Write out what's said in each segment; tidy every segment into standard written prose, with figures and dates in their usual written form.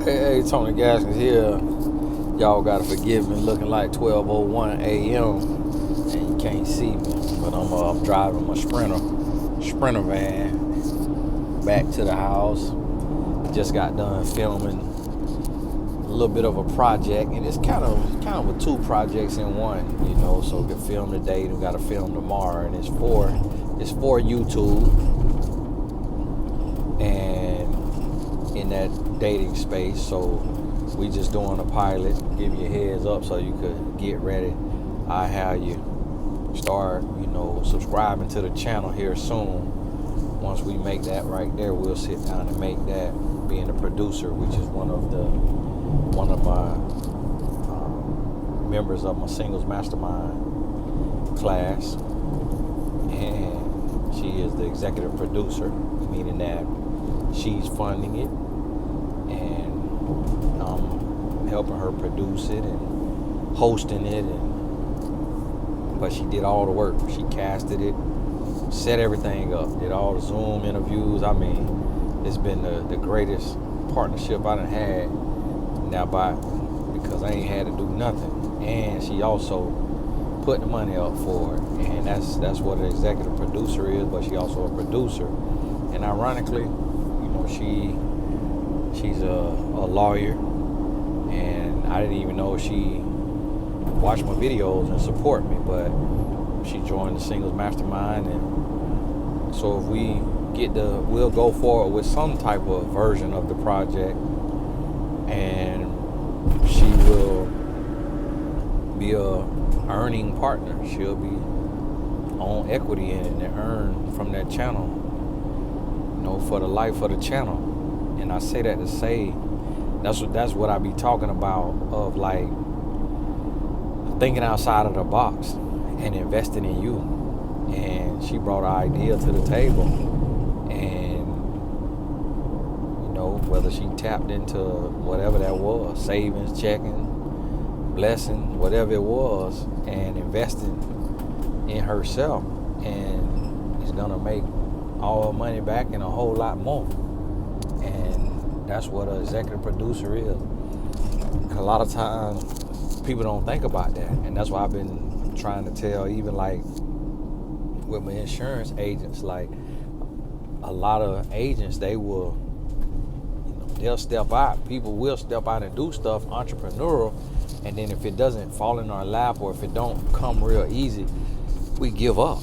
Hey, Tony Gaskins here. Y'all gotta forgive me, looking like 12:01 a.m. and you can't see me, but I'm driving my Sprinter van back to the house. Just got done filming a little bit of a project, and it's kind of with two projects in one, you know. So we film today, we got to film tomorrow, and it's for YouTube and in that dating space. So we just doing a pilot, give you a heads up so you could get ready. I have you start, subscribing to the channel here soon. Once we make that right there, we'll sit down and make that. Being a producer, which is one of my members of my singles mastermind class, and she is the executive producer, meaning that she's funding it, and I'm helping her produce it and hosting it, but she did all the work. She casted it, set everything up, did all the Zoom interviews. I mean, it's been the greatest partnership I done had now because I ain't had to do nothing. And she also put the money up for it. And that's what an executive producer is, but she also a producer. And ironically, she's a lawyer, and I didn't even know she watched my videos and support me, but she joined the Singles Mastermind. And so if we'll go forward with some type of version of the project, and she will be a earning partner. She'll be on equity in it and earn from that channel, for the life of the channel. And I say that to say that's what I be talking about, of like thinking outside of the box and investing in you. And she brought an idea to the table, and whether she tapped into whatever that was, savings, checking, blessing, whatever it was, and investing in herself, and it's gonna make all her money back and a whole lot more. And that's what an executive producer is. A lot of times people don't think about that, and that's why I've been trying to tell, even like with my insurance agents, like a lot of agents, they'll step out. People will step out and do stuff entrepreneurial, and then if it doesn't fall in our lap, or if it don't come real easy, we give up.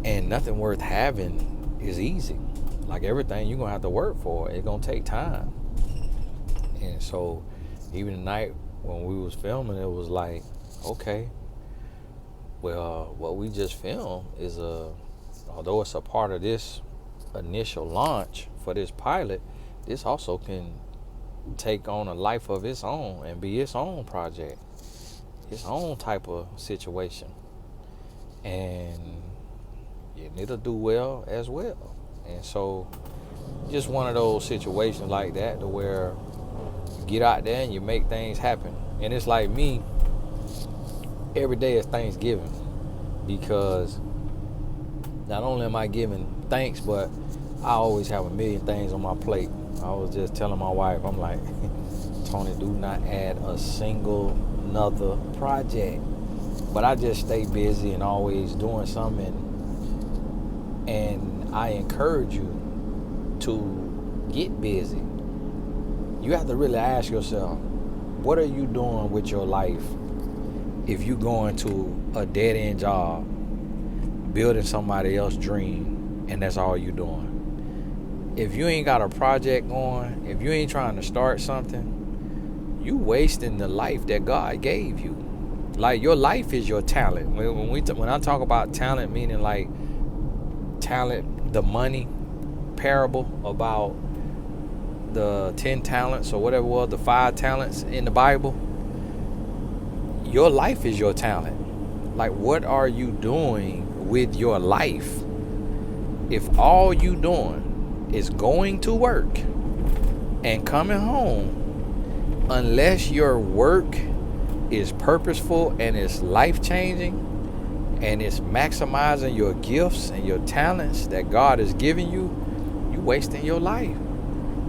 And nothing worth having is easy. Like everything, you're gonna have to work for it. It's gonna take time. And so even tonight when we was filming, it was like, okay, well, what we just filmed is although it's a part of this initial launch for this pilot, this also can take on a life of its own and be its own project, its own type of situation, and it'll do well as well. And so just one of those situations like that, to where you get out there and you make things happen. And it's like me, every day is Thanksgiving, because not only am I giving thanks, but I always have a million things on my plate. I was just telling my wife, I'm like, Tony, do not add a single another project. But I just stay busy and always doing something. And I encourage you to get busy. You have to really ask yourself, what are you doing with your life if you going to a dead-end job, building somebody else's dream, and that's all you doing? If you ain't got a project going, if you ain't trying to start something, you wasting the life that God gave you. Like, your life is your talent. When I talk about talent, meaning like talent, the money parable about the 10 talents or whatever it was, the 5 talents in the Bible, your life is your talent. Like, what are you doing with your life? If all you doing is going to work and coming home, unless your work is purposeful and it's life-changing and it's maximizing your gifts and your talents that God has given you, you wasting your life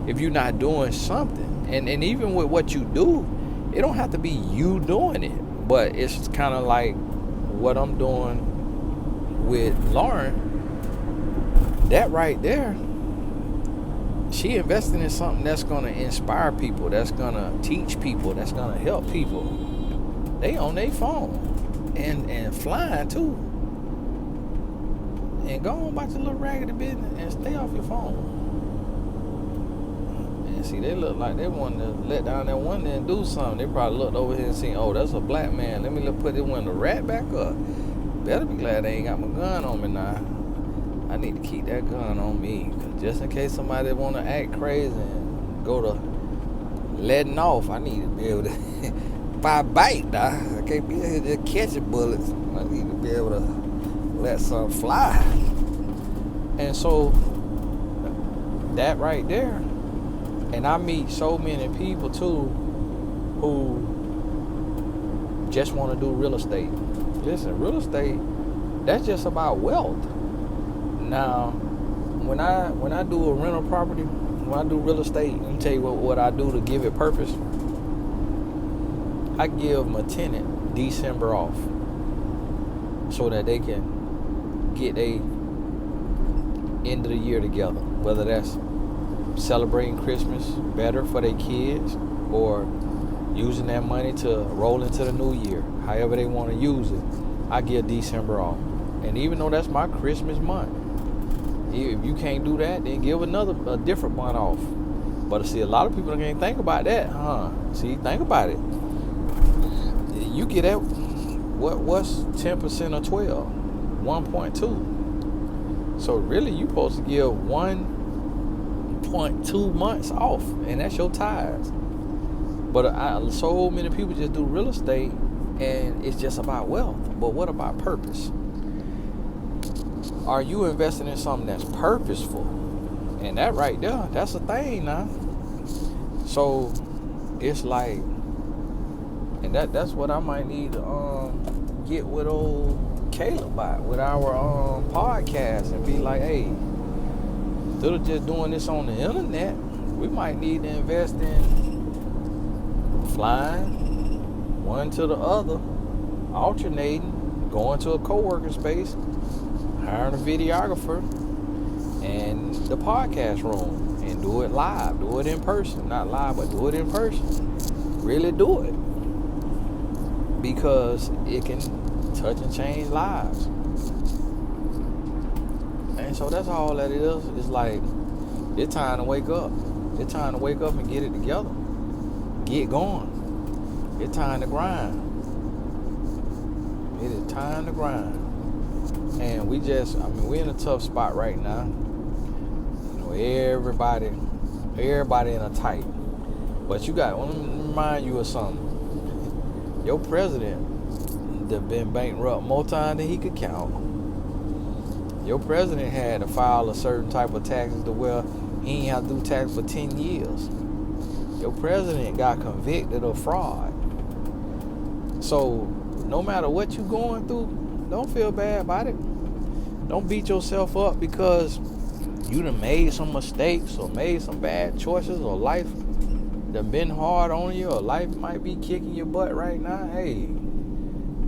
if you're not doing something. And even with what you do, it don't have to be you doing it. But it's kind of like what I'm doing with Lauren. That right there, she investing in something that's going to inspire people, that's going to teach people, that's going to help people. They on their phone and flying too. And go on about your little raggedy business and stay off your phone. And see, they look like they wanted to let down that one and do something. They probably looked over here and seen, oh, that's a black man. Let me put this one right back up. Better be glad they ain't got my gun on me now. I need to keep that gun on me, cause just in case somebody want to act crazy and go to letting off, I need to be able to bite now. I can't be able to just catching bullets. I need to be able to let some fly. And so that right there, and I meet so many people too who just want to do real estate. Listen, real estate, that's just about wealth. Now, when I do a rental property, when I do real estate, let me tell you what I do to give it purpose. I give my tenant December off so that they can get a end of the year together, whether that's celebrating Christmas better for their kids or using that money to roll into the new year, however they want to use it. I give December off. And even though that's my Christmas month, if you can't do that, then give a different month off. But see, a lot of people can't think about that, huh? See, think about it. You get at what's 10% of 12? 1.2. So really, you supposed to give 1.2 months off, and that's your tithes. But so many people just do real estate, and it's just about wealth. But what about purpose? Are you investing in something that's purposeful? And that right there, that's a thing now. So it's like, and that's what I might need to get with old Caleb about, with our podcast, and be like, hey, instead of just doing this on the internet, we might need to invest in flying one to the other, alternating, going to a co-working space, hiring a videographer, and the podcast room, and do it live, do it in person. Not live, but do it in person. Really do it. Because it can touch and change lives. And so that's all that it is. It's like, it's time to wake up. It's time to wake up and get it together. Get going. It's time to grind. It is time to grind. And we're in a tough spot right now. You know, everybody in a tight. But I want to remind you of something. Your president that been bankrupt more times than he could count. Your president had to file a certain type of taxes to where he ain't have to do tax for 10 years. Your president got convicted of fraud. So no matter what you're going through, don't feel bad about it. Don't beat yourself up because you done made some mistakes or made some bad choices, or life done been hard on you, or life might be kicking your butt right now. Hey,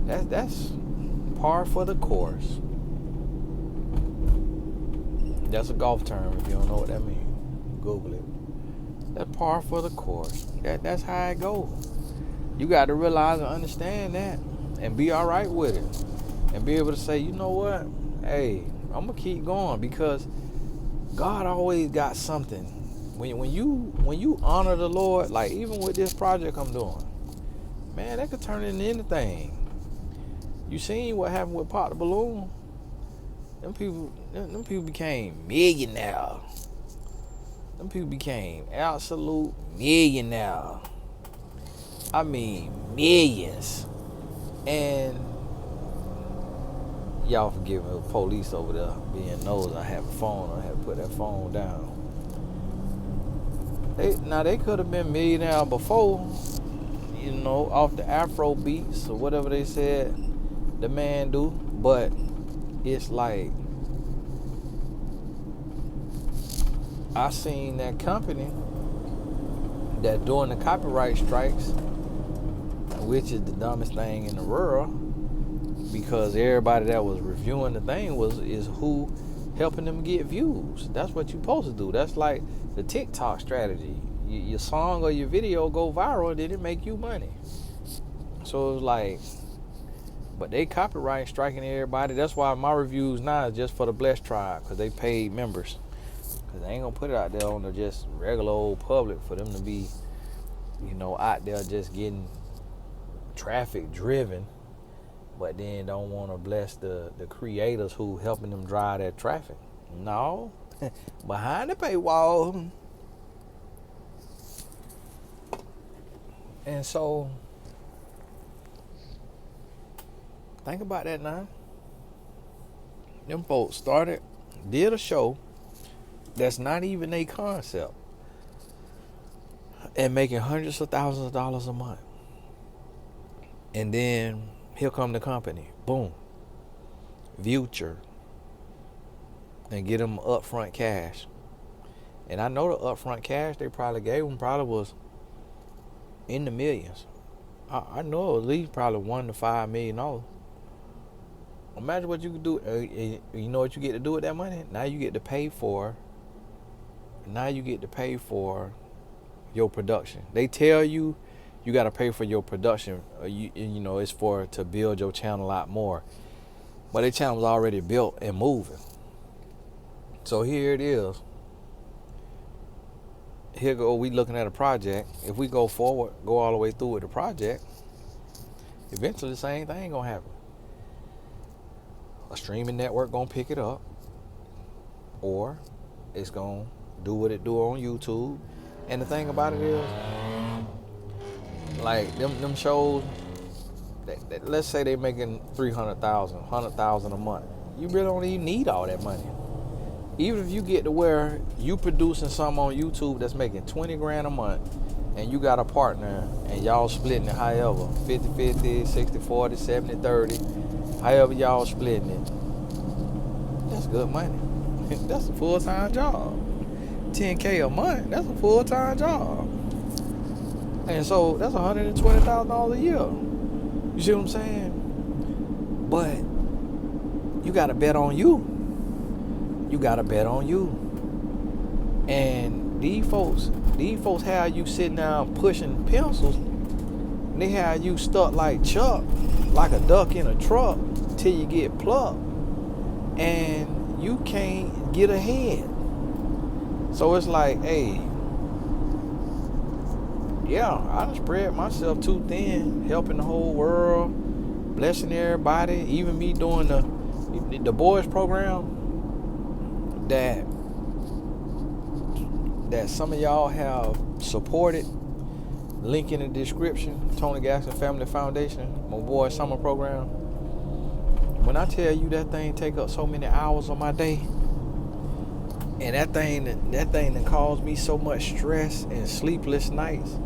that's par for the course. That's a golf term if you don't know what that means. Google it. That's par for the course. That's how it goes. You got to realize and understand that, and be all right with it, and be able to say, you know what? Hey, I'm gonna keep going, because God always got something. When you honor the Lord, like even with this project I'm doing, man, that could turn into anything. You seen what happened with Pop the Balloon? Them people became millionaires. Them people became absolute millionaires. I mean, millions. And y'all forgive me, the police over there being nosy. I have a phone. I had to put that phone down. They could have been millionaires before, you know, off the Afro beats or whatever they said the man do. But it's like, I seen that company that during the copyright strikes, which is the dumbest thing in the world, because everybody that was reviewing the thing is who helping them get views. That's what you're supposed to do. That's like the TikTok strategy. Your song or your video go viral, then it make you money. So it's like, but they copyright striking everybody. That's why my reviews now is just for the Blessed Tribe, because they paid members. Because they ain't gonna put it out there on the just regular old public for them to be, out there just getting traffic driven, but then don't want to bless the creators who helping them drive that traffic. No, behind the paywall. And so, think about that now. Them folks did a show that's not even a concept, and making hundreds of thousands of dollars a month. And then here come the company, boom, Future, and get them upfront cash. And I know the upfront cash they probably gave them was in the millions. I know at least probably $1 to $5 million. Imagine what you could do. You know what you get to do with that money? Now you get to pay for your production. They tell you got to pay for your production. It's to build your channel a lot more. But their channel was already built and moving. So here it is. We looking at a project. If we go forward, go all the way through with the project, eventually the same thing gonna happen. A streaming network gonna pick it up, or it's gonna do what it do on YouTube. And the thing about it is, like them shows, that let's say they making $300,000, $100,000 a month. You really don't even need all that money. Even if you get to where you producing something on YouTube that's making $20,000 a month, and you got a partner and y'all splitting it however, 50-50, 60-40, 70-30, however y'all splitting it, that's good money. That's a full-time job. $10,000 a month, that's a full-time job. And so that's $120,000 a year. You see what I'm saying? But you gotta bet on you. You gotta bet on you. And these folks have you sitting down pushing pencils. And they have you stuck like Chuck, like a duck in a truck, till you get plucked. And you can't get ahead. So it's like, hey, yeah, I done spread myself too thin, helping the whole world, blessing everybody, even me doing the boys program that some of y'all have supported. Link in the description. Tony Gaston Family Foundation, my boy summer program. When I tell you that thing take up so many hours of my day, and that thing that caused me so much stress and sleepless nights,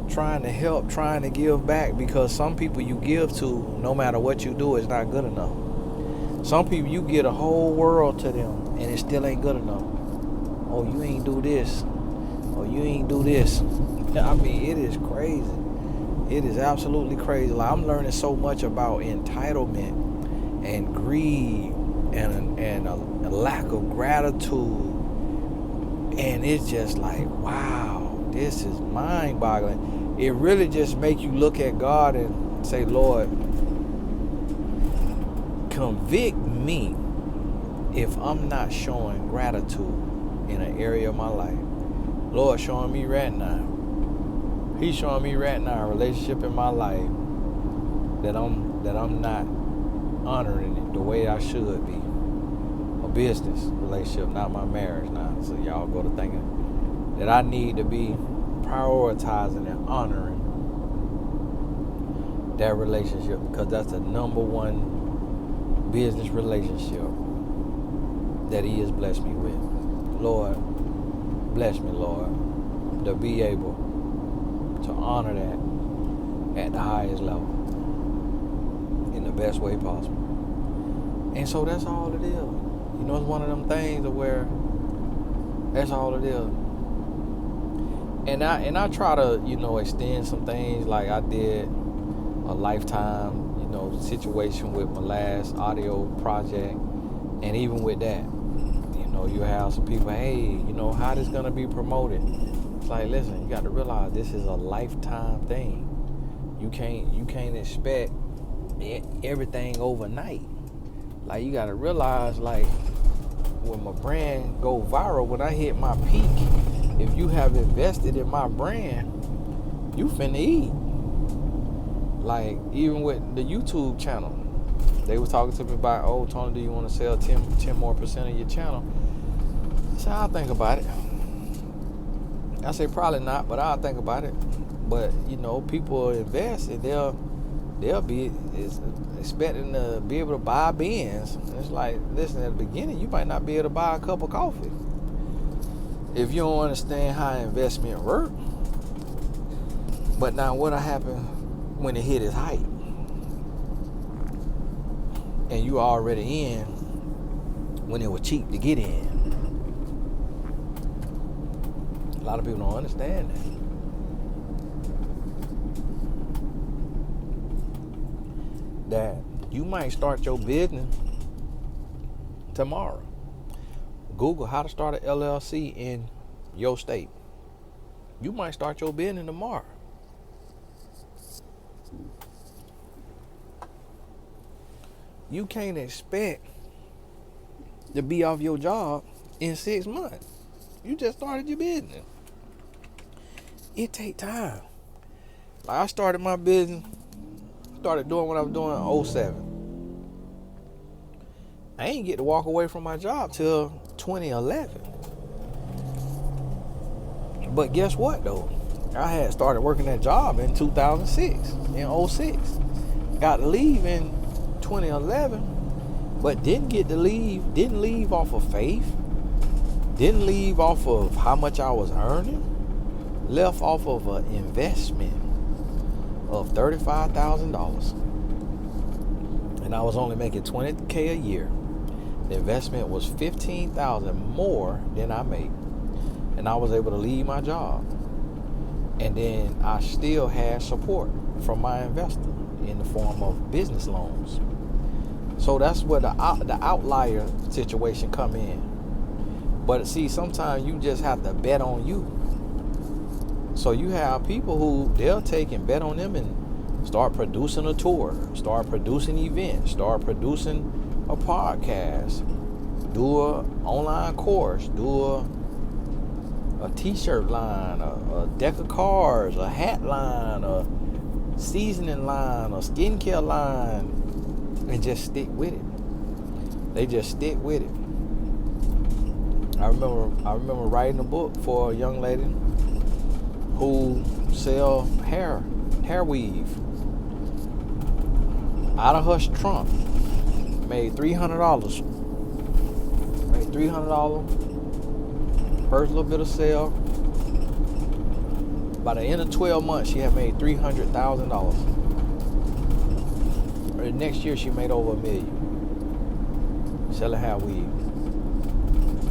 trying to help, trying to give back, because some people you give to, no matter what you do, is not good enough. Some people you get a whole world to them, and it still ain't good enough. Oh, you ain't do this. Oh, you ain't do this. I mean, it is crazy. It is absolutely crazy. Like, I'm learning so much about entitlement and greed and a lack of gratitude. And it's just like, wow, this is mind-boggling. It really just makes you look at God and say, Lord, convict me if I'm not showing gratitude in an area of my life. Lord showing me right now. He's showing me right now a relationship in my life that I'm not honoring it the way I should be. A business relationship, not my marriage now. So y'all go to thinking that I need to be prioritizing and honoring that relationship, because that's the number one business relationship that He has blessed me with. Lord, bless me, Lord, to be able to honor that at the highest level in the best way possible. And so that's all it is. You know, it's one of them things where that's all it is. And I try to, extend some things. Like I did a lifetime, situation with my last audio project. And even with that, you have some people, hey, how this gonna be promoted? It's like, listen, you got to realize this is a lifetime thing. You can't expect everything overnight. Like, you got to realize, like, when my brand go viral, when I hit my peak, if you have invested in my brand, you finna eat. Like, even with the YouTube channel, they were talking to me about, oh, Tony, do you want to sell 10 more % of your channel? So I'll think about it. I say probably not, but I'll think about it. But, people invest and they'll be expecting to be able to buy Benz. It's like, listen, at the beginning, you might not be able to buy a cup of coffee if you don't understand how investment works. But now what'll happen when it hit its height? And you already in when it was cheap to get in. A lot of people don't understand that you might start your business tomorrow. Google how to start an LLC in your state. You might start your business tomorrow. You can't expect to be off your job in 6 months. You just started your business. It take time. Like, I started my business, started doing what I was doing in 2007. I ain't get to walk away from my job till 2011. But guess what though? I had started working that job in 2006, in 2006. Got to leave in 2011, but didn't leave off of faith. Didn't leave off of how much I was earning. Left off of an investment of $35,000. And I was only making $20K a year. The investment was $15,000 more than I made. And I was able to leave my job. And then I still had support from my investor in the form of business loans. So that's where the outlier situation come in. But see, sometimes you just have to bet on you. So you have people who they'll take and bet on them and start producing a tour, start producing events, start producing a podcast, do an online course, do a t-shirt line, a deck of cards, a hat line, a seasoning line, a skincare line, and just stick with it. They just stick with it. I remember writing a book for a young lady who sell hair weave out of her trunk. Made $300. Made $300. First little bit of sale. By the end of 12 months, she had made $300,000. The next year, she made over $1 million selling hair weave.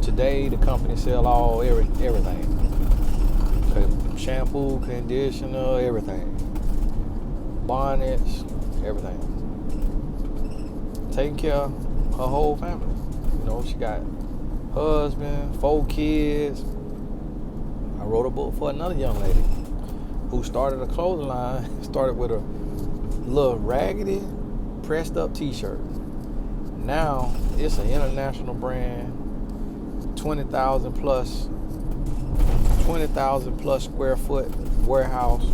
Today, the company sell everything. Shampoo, conditioner, everything. Bonnets, everything. Taking care of her whole family. She got husband, 4 kids. I wrote a book for another young lady who started a clothing line. Started with a little raggedy, pressed up t-shirt. Now it's an international brand, 20,000 plus square foot warehouse,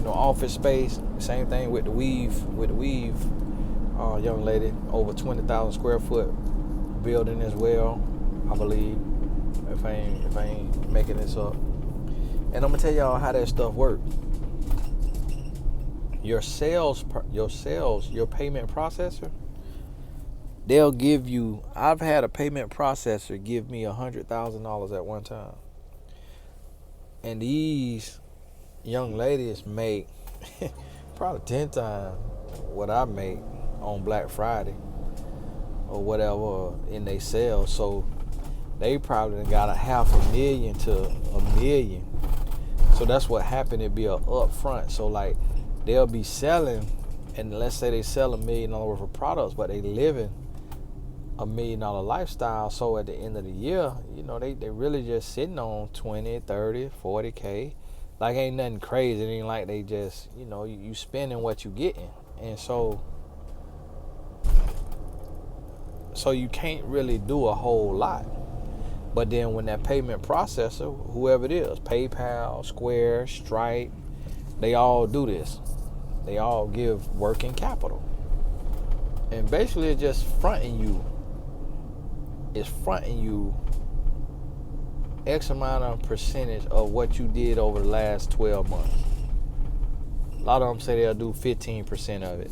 office space. Same thing with the weave. Young lady, over 20,000 square foot building as well, I believe. If I ain't making this up. And I'm gonna tell y'all how that stuff works. Your payment processor, they'll give you. I've had a payment processor give me $100,000 at one time. And these young ladies make probably 10 times what I make on Black Friday or whatever in they sales. So they probably got $500,000 to $1 million So that's what happened. It'd be a upfront. So like they'll be selling, and let's say they sell $1 million worth of products, but they living $1 million lifestyle. So at the end of the year, they really just sitting on 20, 30, 40K. Like ain't nothing crazy. It ain't like they just, you spending what you getting. And so you can't really do a whole lot. But then when that payment processor, whoever it is, PayPal, Square, Stripe, they all do this. They all give working capital. And basically it's just fronting you. It's fronting you X amount of percentage of what you did over the last 12 months. A lot of them say they'll do 15% of it.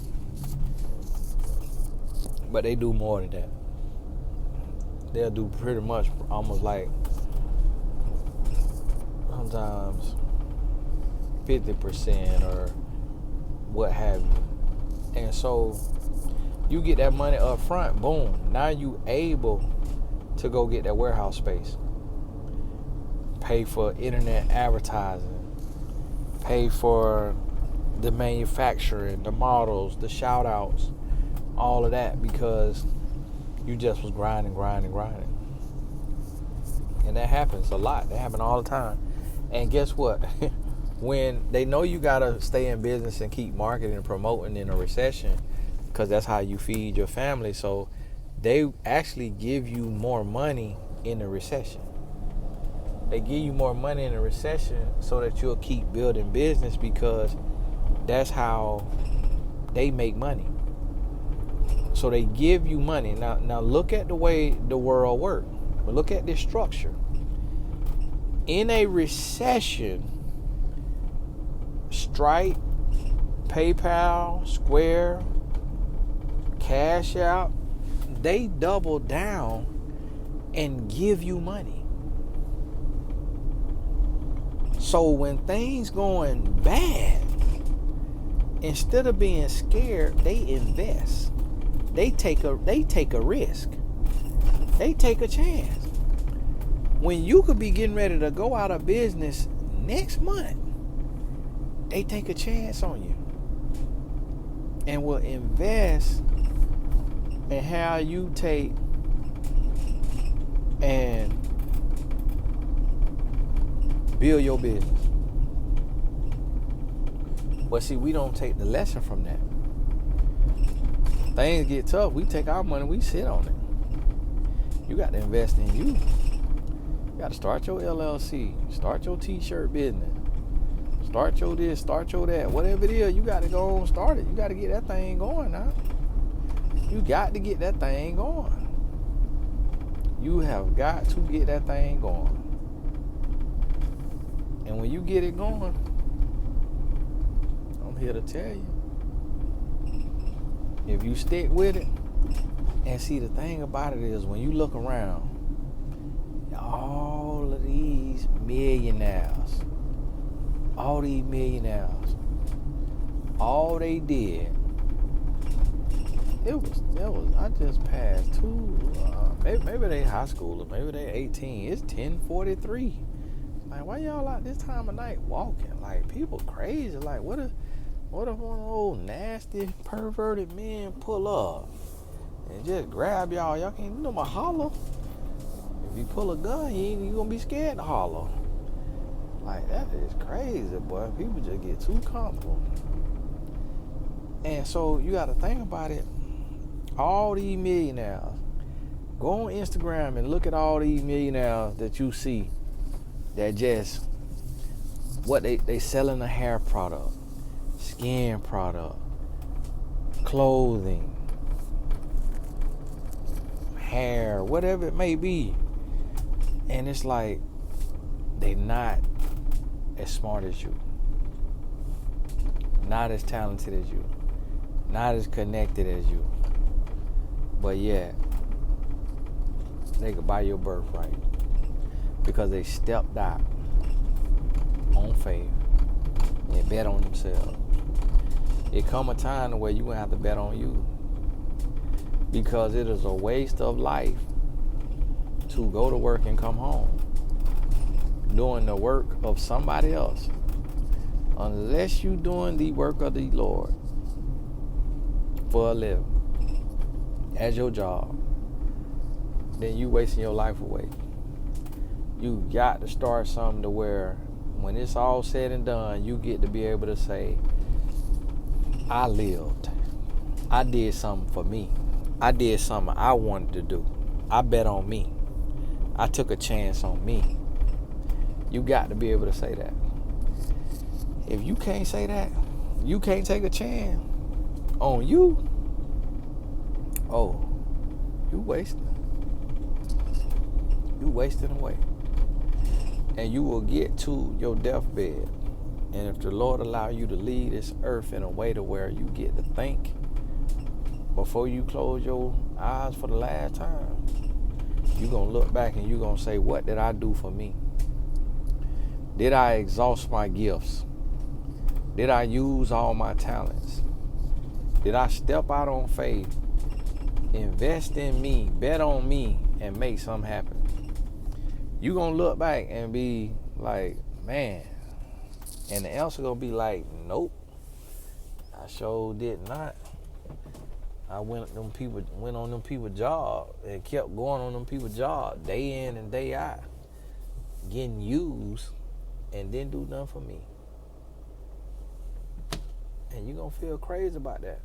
But they do more than that. They'll do pretty much almost like sometimes 50% or what have you. And so you get that money up front, boom. Now you able to go get that warehouse space. Pay for internet advertising. Pay for the manufacturing, the models, the shout outs, all of that, because you just was grinding. And that happens a lot. That happens all the time. And guess what? When they know you gotta stay in business and keep marketing and promoting in a recession, because that's how you feed your family, so they actually give you more money in a recession. They give you more money in a recession so that you'll keep building business, because that's how they make money. So they give you money. Now look at the way the world works. But look at this structure. In a recession, Stripe, PayPal, Square, Cash Out, they double down and give you money. So when things going bad, instead of being scared, they invest. They take a risk. They take a chance. When you could be getting ready to go out of business next month, they take a chance on you and will invest in how you take and build your business. But see, we don't take the lesson from that. Things get tough, we take our money, we sit on it. You got to invest in you. You got to start your LLC, start your t-shirt business, start your this, start your that, whatever it is, you got to go and start it. You got to get that thing going now. You got to get that thing going. You have got to get that thing going. And when you get it going, I'm here to tell you, if you stick with it, and see, the thing about it is, when you look around, all of these millionaires, all they did, it was, I just passed two, maybe they high schoolers, maybe they 18, it's 10:43. Like, why y'all out this time of night walking? Like, people crazy. Like, what if one of those nasty, perverted men pull up and just grab y'all? Y'all can't do no more holler. If you pull a gun, you gonna be scared to holler. Like, that is crazy, boy. People just get too comfortable. And so you gotta think about it. All these millionaires, go on Instagram and look at all these millionaires that you see that just, what they selling a hair product, skin product, clothing, hair, whatever it may be. And it's like, they not as smart as you, not as talented as you, not as connected as you, but yet they could buy your birthright because they stepped out on faith and bet on themselves. It come a time where you gonna have to bet on you, because it is a waste of life to go to work and come home. doing the work of somebody else, unless you doing the work of the Lord for a living as your job, then you wasting your life away. You got to start something to where when it's all said and done, you get to be able to say, I lived. I did something for me. I did something I wanted to do. I bet on me. I took a chance on me. You got to be able to say that. If you can't say that, you can't take a chance on you. Oh, you wasting. You wasting away. And you will get to your deathbed. And if the Lord allow you to leave this earth in a way to where you get to think before you close your eyes for the last time, you're going to look back and you're going to say, what did I do for me? Did I exhaust my gifts? Did I use all my talents? Did I step out on faith, invest in me, bet on me, and make something happen? You're going to look back and be like, man. And the answer going to be like, nope, I sure did not. I went on them people's job and kept going on them people's job day in and day out, getting used, and didn't do nothing for me. And you're going to feel crazy about that.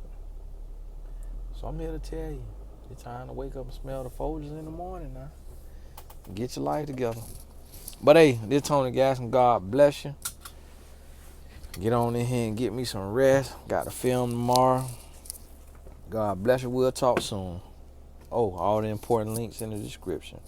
So I'm here to tell you, it's time to wake up and smell the foliage in the morning now. Get your life together. But hey, this Tony Gaskin, God bless you. Get on in here and get me some rest. Got to film tomorrow. God bless you. We'll talk soon. Oh, all the important links in the description.